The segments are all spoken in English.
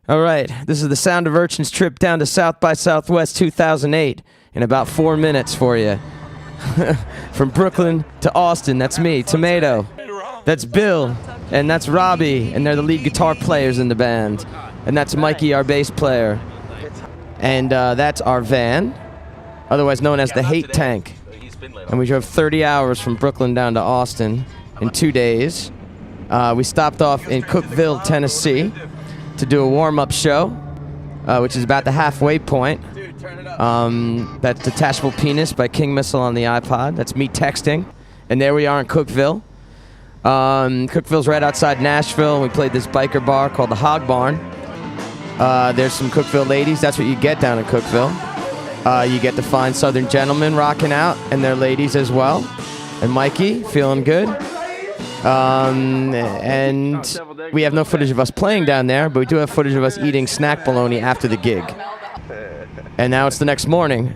All right, this is the Sound of Urchin's trip down to South by Southwest 2008 in about 4 minutes for you. From Brooklyn to Austin, that's me, Tomato. That's Bill, and that's Robbie, and they're the lead guitar players in the band. And that's Mikey, our bass player. And that's our van, otherwise known as the Hate Tank. And we drove 30 hours from Brooklyn down to Austin in 2 days. We stopped off in Cookeville, Tennessee to do a warm-up show, which is about the halfway point. That's Detachable Penis by King Missile on the iPod. That's me texting. And there we are in Cookeville. Cookeville's right outside Nashville. We played this biker bar called the Hog Barn. There's some Cookeville ladies. That's what you get down in Cookeville. You get to find Southern gentlemen rocking out, and their ladies as well. And Mikey, feeling good. And we have no footage of us playing down there, but we do have footage of us eating snack bologna after the gig. And now it's the next morning.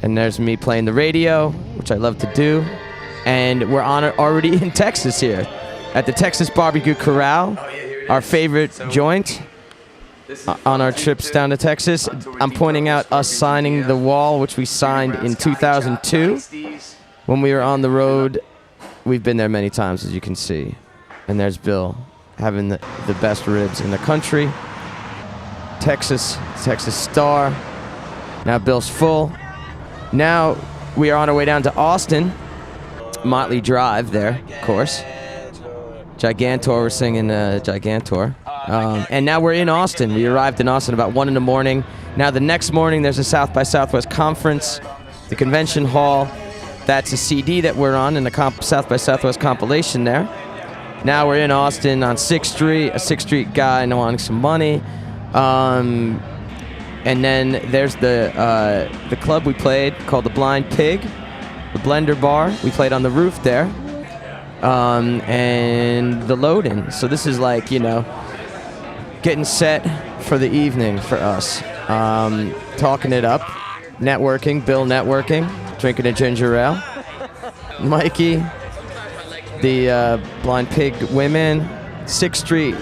And there's me playing the radio, which I love to do. And we're already in Texas here at the Texas Barbecue Corral, our favorite joint on our trips down to Texas. I'm pointing out us signing the wall, which we signed in 2002 when we were on the road. We've been there many times, as you can see. And there's Bill having the best ribs in the country. Texas Star. Now Bill's full. Now we are on our way down to Austin. Motley Drive there, of course. Gigantor, we're singing Gigantor. And now we're in Austin. We arrived in Austin about 1 in the morning. Now the next morning there's a South by Southwest conference, the convention hall. That's a CD that we're on in the South by Southwest compilation there. Now we're in Austin on 6th Street, a 6th Street guy wanting some money. And then there's the club we played called the Blind Pig, the Blender Bar. We played on the roof there. And the load-in. So this is like, you know, getting set for the evening for us. Talking it up, networking, Bill networking, drinking a ginger ale. Mikey, the Blind Pig women, 6th Street,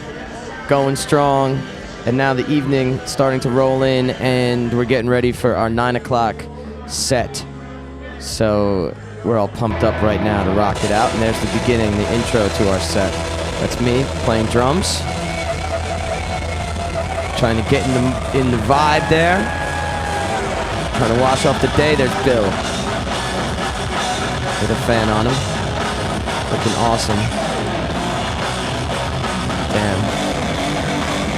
going strong. And now the evening starting to roll in, and we're getting ready for our 9 o'clock set. So we're all pumped up right now to rock it out. And there's the beginning, the intro to our set. That's me playing drums. Trying to get in the vibe there. Trying to wash off the day. There's Bill with a fan on him. Looking awesome. Damn.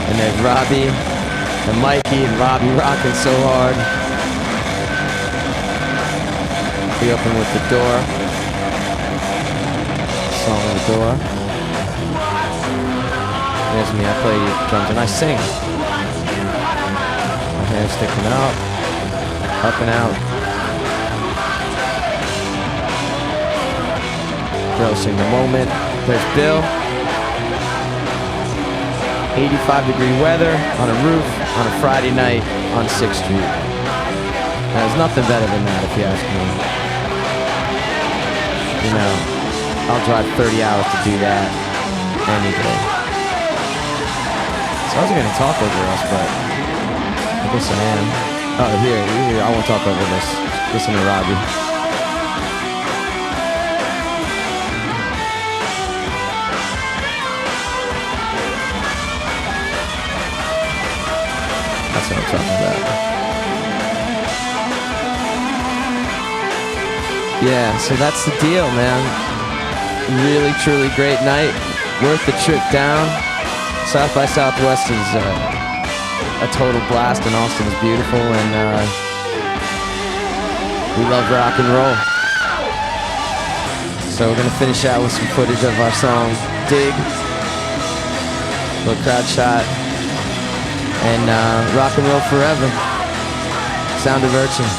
And there's Robbie and Mikey and Robbie rocking so hard. We open with the door. Song of the door. There's me, I play drums and I sing. My hair's sticking out, up and out. Relishing the moment. There's Bill. 85-degree weather on a roof on a Friday night on 6th Street. There's nothing better than that, if you ask me. You know, I'll drive 30 hours to do that any day. So I was going to talk over us, but I guess I am. Oh, here, I won't talk over this. Listen to Robbie. That's what I'm talking about. Yeah, so that's the deal, man. Really, truly great night. Worth the trip down. South by Southwest is a total blast, and Austin is beautiful, and we love rock and roll. So we're gonna finish out with some footage of our song, Dig. Little crowd shot. And rock and roll forever. Sound of Urchin.